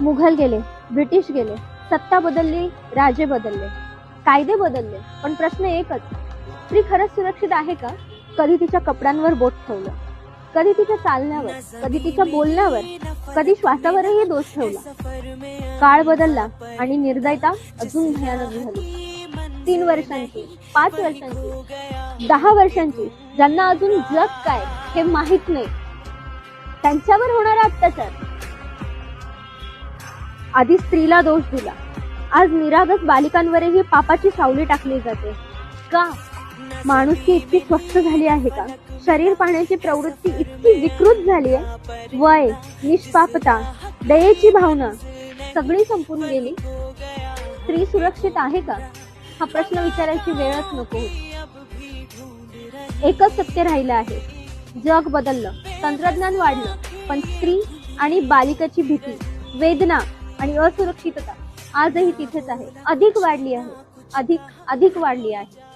मुघल गेले, ब्रिटिश गेले, सत्ता बदलली, राजे बदलले, कायदे बदलले, पण प्रश्न एकच, स्त्री खरंच सुरक्षित आहे का? कधी तिच्या कपड्यांवर बोट ठेवलं, कधी तिच्या चालण्यावर, कधी तिच्या बोलण्यावर, कधी श्वासावरही दोष ठेवला. काळ बदलला आणि निर्दयता अजून भयानक झाली. 3 वर्षांची, 5 वर्षांची, 10 वर्षांची, ज्यांना अजून जग काय हे माहित नाही, त्यांच्यावर होणारा अत्याचार. आधी स्त्रीला दोष दिला, आज निरागस बालिकांवरही पापाची सावली टाकली जाते. का? माणुसकी इतकी स्वस्त झाली आहे का? शरीर पाहण्याची प्रवृत्ती इतकी विकृत झाली आहे? वय, निष्पापता, दयेची भावना सगळी संपून गेली. स्त्री सुरक्षित आहे का हा प्रश्न विचारायची वेळच नको. एकच सत्य राहिलं आहे, जग बदललं, तंत्रज्ञान वाढलं, पण स्त्री आणि बालिकेची भीती, वेदना आणि असुरक्षितता आजही तिथेच आहे. अधिक वाढली आहे, अधिक वाढली आहे.